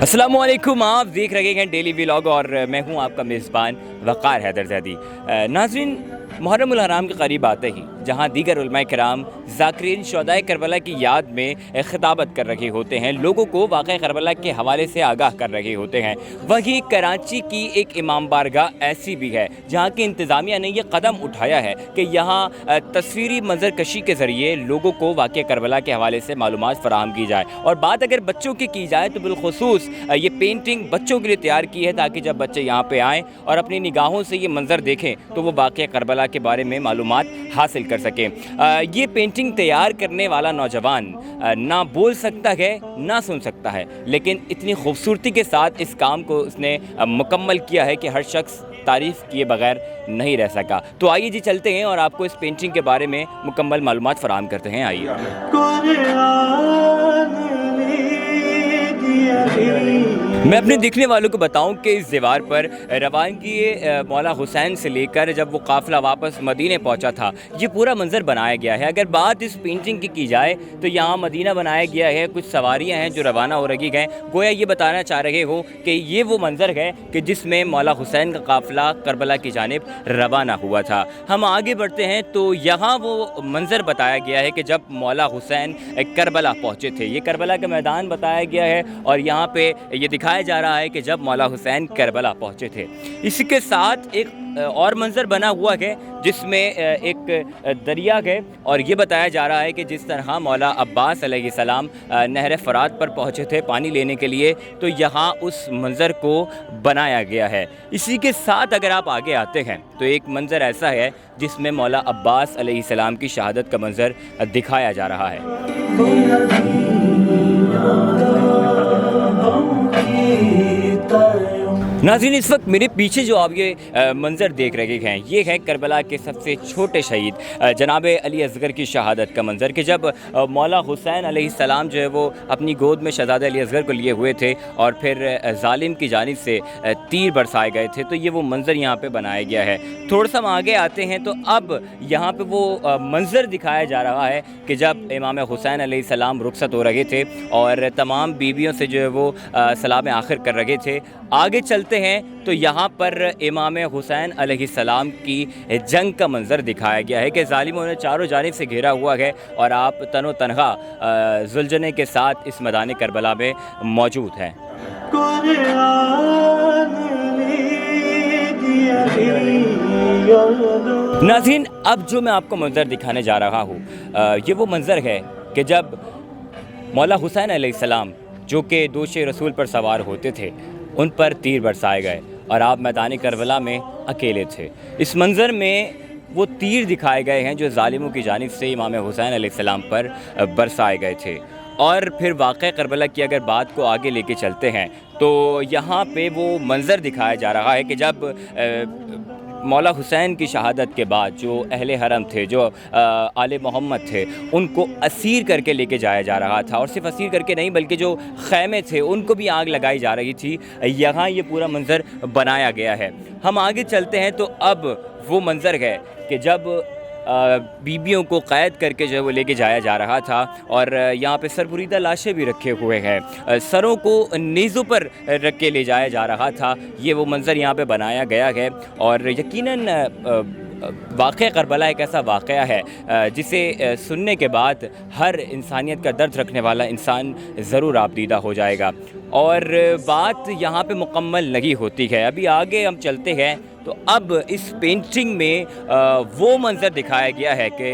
अस्सलामुअलैकुम, आप देख रहे हैं डेली व्लॉग और मैं हूं आपका मेज़बान वक़ार हैदर ज़ैदी। नाज़रीन, मुहर्रम उल हराम के करीब आते ही जहां दीगर उलमाए किराम ज़ाकिरीन शुहदाए करबला की याद में खिताबत कर रहे होते हैं, लोगों को वाक़या करबला के हवाले से आगाह कर रहे होते हैं, वहीं कराची की एक इमाम बारगाह ऐसी भी है जहां की इंतज़ामिया ने यह कदम उठाया है कि यहाँ तस्वीरी मंजर कशी के ज़रिए लोगों को वाक़या करबला के हवाले से मालूमात फ़राहम की जाए। और बात अगर बच्चों की जाए तो बिलखुसूस ये पेंटिंग बच्चों के लिए तैयार की है ताकि जब बच्चे यहाँ पे आएँ और अपनी निगाहों से ये मंज़र देखें तो वो वाक़या करबला के बारे में मालूमात हासिल कर सकें। ये पेंटिंग तैयार करने वाला नौजवान ना बोल सकता है ना सुन सकता है, लेकिन इतनी खूबसूरती के साथ इस काम को उसने मुकम्मल किया है कि हर शख्स तारीफ़ किए बगैर नहीं रह सका। तो आइए जी चलते हैं और आपको इस पेंटिंग के बारे में मुकम्मल मालूमात फ़राहम करते हैं। आइए। मैं अपने देखने वालों को बताऊं कि इस दीवार पर रवानगी मौला हुसैन से लेकर जब वो काफ़िला वापस मदीने पहुंचा था, ये पूरा मंज़र बनाया गया है। अगर बात इस पेंटिंग की जाए तो यहाँ मदीना बनाया गया है, कुछ सवारियाँ हैं जो रवाना हो रही हैं, गोया ये बताना चाह रहे हो कि ये वो मंज़र है कि जिसमें मौला हुसैन का काफ़िला करबला की जानिब रवाना हुआ था। हम आगे बढ़ते हैं तो यहाँ वो मंज़र बताया गया है कि जब मौला हुसैन करबला पहुँचे थे। ये करबला का मैदान बताया गया है और यहाँ पे ये दिखाया जा रहा है कि जब मौला हुसैन करबला पहुँचे थे। इसी के साथ एक और मंज़र बना हुआ है जिसमें एक दरिया है और ये बताया जा रहा है कि जिस तरह मौला अब्बास अलैहिस्सलाम नहर फ़रात पर पहुँचे थे पानी लेने के लिए, तो यहाँ उस मंज़र को बनाया गया है। इसी के साथ अगर आप आगे आते हैं तो एक मंज़र ऐसा है जिसमें मौला अब्बास अलैहिस्सलाम की शहादत का मंज़र दिखाया जा रहा है। नाज़रीन, इस वक्त मेरे पीछे जो आप ये मंज़र देख रहे हैं, ये है करबला के सबसे छोटे शहीद जनाब अली असगर की शहादत का मंज़र कि जब मौला हुसैन अलैहिस्सलाम जो है वो अपनी गोद में शहज़ादे अली असगर को लिए हुए थे और फिर जालिम की जानिब से तीर बरसाए गए थे, तो ये वो मंज़र यहाँ पे बनाया गया है। थोड़ा सा हम आगे आते हैं तो अब यहाँ पे वो मंज़र दिखाया जा रहा है कि जब इमाम हुसैन अलैहिस्सलाम रुखसत हो रहे थे और तमाम बीवियों से जो है वो सलाम आखिर कर रहे थे। आगे चलते हैं तो यहाँ पर इमाम हुसैन अलैहिस्सलाम की जंग का मंज़र दिखाया गया है कि ज़ालिमों ने चारों जानिब से घेरा हुआ है और आप तनो तनहा जुल्झने के साथ इस मैदान करबला में मौजूद हैं। नाज़रीन, अब जो मैं आपको मंज़र दिखाने जा रहा हूँ ये वो मंज़र है कि जब मौला हुसैन अलैहिस्सलाम जो कि दोष रसूल पर सवार होते थे, उन पर तीर बरसाए गए और आप मैदान करबला में अकेले थे। इस मंज़र में वो तीर दिखाए गए हैं जो ज़ालिमों की जानिब से इमाम हुसैन अलैहिस्सलाम पर बरसाए गए थे। और फिर वाक़या करबला की अगर बात को आगे लेके चलते हैं तो यहाँ पे वो मंज़र दिखाया जा रहा है कि जब मौला हुसैन की शहादत के बाद जो अहले हरम थे, जो आले मोहम्मद थे, उनको असीर करके लेके जाया जा रहा था और सिर्फ असीर करके नहीं बल्कि जो ख़ैमे थे उनको भी आग लगाई जा रही थी। यहाँ ये पूरा मंज़र बनाया गया है। हम आगे चलते हैं तो अब वो मंज़र है कि जब बीबियों को क़ैद करके जो है वो लेके जाया जा रहा था और यहाँ पे सरबुरीदा लाशें भी रखे हुए हैं, सरों को नेज़ों पर रख के ले जाया जा रहा था। ये वो मंज़र यहाँ पे बनाया गया है और यकीनन वाक़या करबला एक ऐसा वाक़या है जिसे सुनने के बाद हर इंसानियत का दर्द रखने वाला इंसान ज़रूर आपदीदा हो जाएगा। और बात यहाँ पे मुकम्मल नहीं होती है, अभी आगे हम चलते हैं तो अब इस पेंटिंग में वो मंज़र दिखाया गया है कि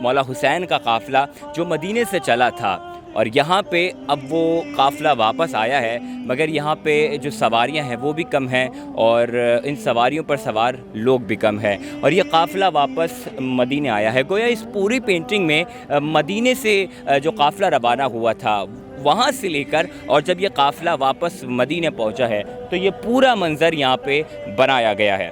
मौला हुसैन का काफ़िला जो मदीने से चला था और यहाँ पे अब वो काफ़िला वापस आया है, मगर यहाँ पे जो सवारियाँ हैं वो भी कम हैं और इन सवारियों पर सवार लोग भी कम हैं और ये काफ़िला वापस मदीने आया है। गोया इस पूरी पेंटिंग में मदीने से जो काफ़िला रवाना हुआ था वहाँ से लेकर और जब ये काफ़िला वापस मदीने पहुँचा है तो ये पूरा मंज़र यहाँ पे बनाया गया है।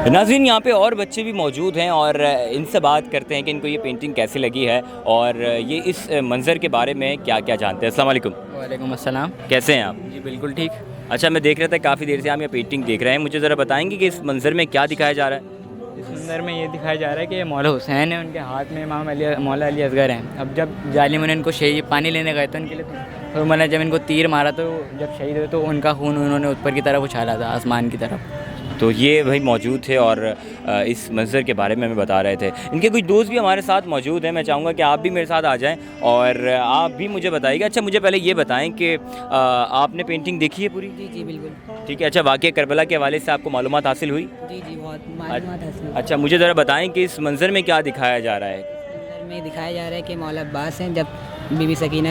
नाज़रीन, यहाँ पे और बच्चे भी मौजूद हैं और इनसे बात करते हैं कि इनको ये पेंटिंग कैसी लगी है और ये इस मंज़र के बारे में क्या क्या जानते हैं। अस्सलाम वालेकुम। वालेकुम अस्सलाम। कैसे हैं आप? जी बिल्कुल ठीक। अच्छा, मैं देख रहा था काफ़ी देर से हम ये पेंटिंग देख रहे हैं, मुझे ज़रा बताएंगे कि इस मंज़र में क्या दिखाया जा रहा है? اس منظر میں یہ دکھایا جا رہا ہے کہ یہ مولا حسین ہے، ان کے ہاتھ میں امام علی مولا علی اصغر ہیں. اب جب ظالموں نے ان کو شہید پانی لینے گئے تو ان کے لیے تو میں نے جب ان کو تیر مارا تو جب شہید ہوئے تو ان کا خون انہوں نے اوپر کی طرف اچھالا تھا، آسمان کی طرف. تو یہ بھائی موجود تھے اور اس منظر کے بارے میں ہمیں بتا رہے تھے. ان کے کچھ دوست بھی ہمارے ساتھ موجود ہیں. میں چاہوں گا کہ آپ بھی میرے ساتھ آ جائیں اور آپ بھی مجھے بتائیے گا. اچھا مجھے پہلے یہ بتائیں کہ آپ نے پینٹنگ دیکھی ہے پوری؟ جی بالکل. ٹھیک ہے. اچھا واقعہ کربلا کے حوالے سے آپ کو معلومات حاصل ہوئی؟ جی بہت معلومات حاصل ہوئی. اچھا مجھے ذرا بتائیں کہ اس منظر میں کیا دکھایا جا رہا ہے؟ منظر میں دکھایا جا رہا ہے کہ مولا عباس ہیں، جب بی بی سکینہ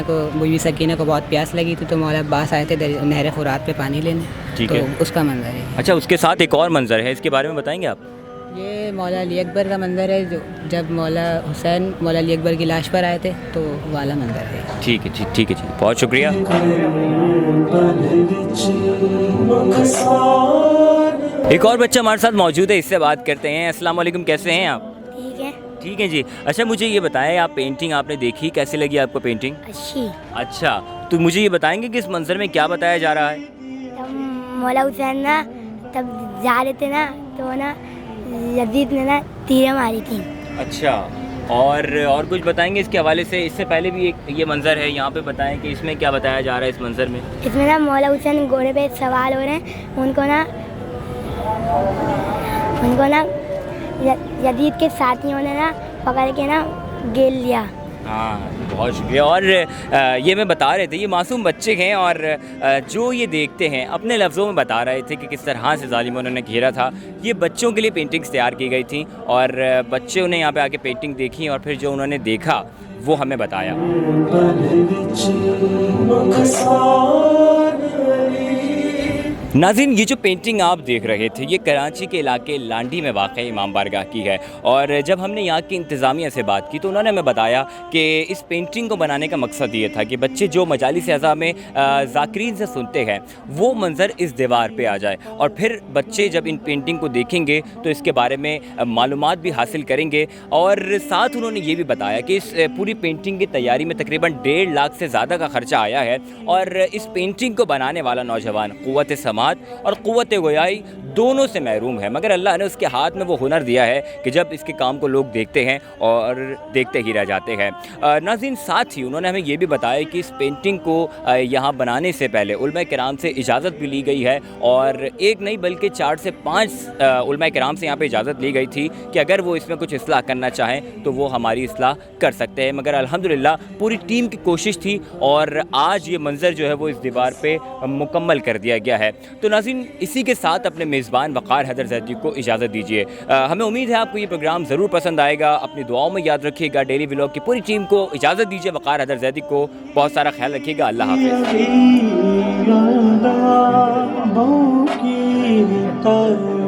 کو بہت پیاس لگی تھی تو مولا عباس آئے تھے نہر فرات پہ پانی لینے. ٹھیک تو ہے. اس کا منظر ہے. اچھا اس کے ساتھ ایک اور منظر ہے، اس کے بارے میں بتائیں گے آپ؟ یہ مولا علی اکبر کا منظر ہے، جو جب مولا حسین مولا علی اکبر کی لاش پر آئے تھے تو وہ والا منظر ہے. ٹھیک ہے ٹھیک ہے جی، بہت شکریہ. ایک اور بچہ ہمارے ساتھ موجود ہے، اس سے بات کرتے ہیں. السلام علیکم، کیسے ہیں آپ؟ ٹھیک ہے. ٹھیک ہے جی. اچھا مجھے یہ بتائیں، آپ پینٹنگ آپ نے دیکھی، کیسی لگی آپ کو پینٹنگ؟ اچھی. اچھا تو مجھے یہ بتائیں گے کہ اس منظر میں کیا بتایا جا رہا ہے؟ تب مولا حسین نا تب جا رہے تھے نا تو نا یزید نے نا تیریں ماری تھیں. اچھا اور کچھ بتائیں گے اس کے حوالے سے؟ اس سے پہلے بھی ایک یہ منظر ہے، یہاں پہ بتائیں کہ اس میں کیا بتایا جا رہا ہے اس منظر میں؟ اس میں نا مولا حسین گھوڑے پہ سوار ہو رہے ہیں، ان کو نا یزید کے ساتھیوں نے نا پکڑ کے نا گیل لیا. ہاں بہت شکریہ. اور یہ میں بتا رہے تھے یہ معصوم بچے ہیں اور جو یہ دیکھتے ہیں اپنے لفظوں میں بتا رہے تھے کہ کس طرح سے ظالموں نے گھیرا تھا. یہ بچوں کے لیے پینٹنگز تیار کی گئی تھیں اور بچوں نے یہاں پہ آ کے پینٹنگ دیکھی اور پھر جو انہوں نے دیکھا وہ ہمیں بتایا. ناظرین یہ جو پینٹنگ آپ دیکھ رہے تھے یہ کراچی کے علاقے لانڈی میں واقع امام بارگاہ کی ہے. اور جب ہم نے یہاں کی انتظامیہ سے بات کی تو انہوں نے ہمیں بتایا کہ اس پینٹنگ کو بنانے کا مقصد یہ تھا کہ بچے جو مجالس اعضاء میں ذاکرین سے سنتے ہیں وہ منظر اس دیوار پہ آ جائے اور پھر بچے جب ان پینٹنگ کو دیکھیں گے تو اس کے بارے میں معلومات بھی حاصل کریں گے. اور ساتھ انہوں نے یہ بھی بتایا کہ اس پوری پینٹنگ کی تیاری میں تقریباً 1.5 لاکھ سے زیادہ کا خرچہ آیا ہے. اور اس پینٹنگ کو بنانے والا نوجوان قوت سماعت اور قوت گویائی دونوں سے محروم ہے، مگر اللہ نے اس کے ہاتھ میں وہ ہنر دیا ہے کہ جب اس کے کام کو لوگ دیکھتے ہیں اور دیکھتے ہی رہ جاتے ہیں. ناظرین ساتھ ہی انہوں نے ہمیں یہ بھی بتایا کہ اس پینٹنگ کو یہاں بنانے سے پہلے علماء کرام سے اجازت بھی لی گئی ہے اور ایک نہیں بلکہ 4 سے 5 علماء کرام سے یہاں پہ اجازت لی گئی تھی کہ اگر وہ اس میں کچھ اصلاح کرنا چاہیں تو وہ ہماری اصلاح کر سکتے ہیں. مگر الحمدللہ پوری ٹیم کی کوشش تھی اور آج یہ منظر جو ہے وہ اس دیوار پہ مکمل کر دیا گیا ہے. تو ناظرین اسی کے ساتھ اپنے میزبان وقار حیدر زیدی کو اجازت دیجیے. ہمیں امید ہے آپ کو یہ پروگرام ضرور پسند آئے گا. اپنی دعاؤں میں یاد رکھیے گا. ڈیلی ولاگ کی پوری ٹیم کو اجازت دیجیے. وقار حیدر زیدی کو بہت سارا خیال رکھیے گا. اللہ حافظ.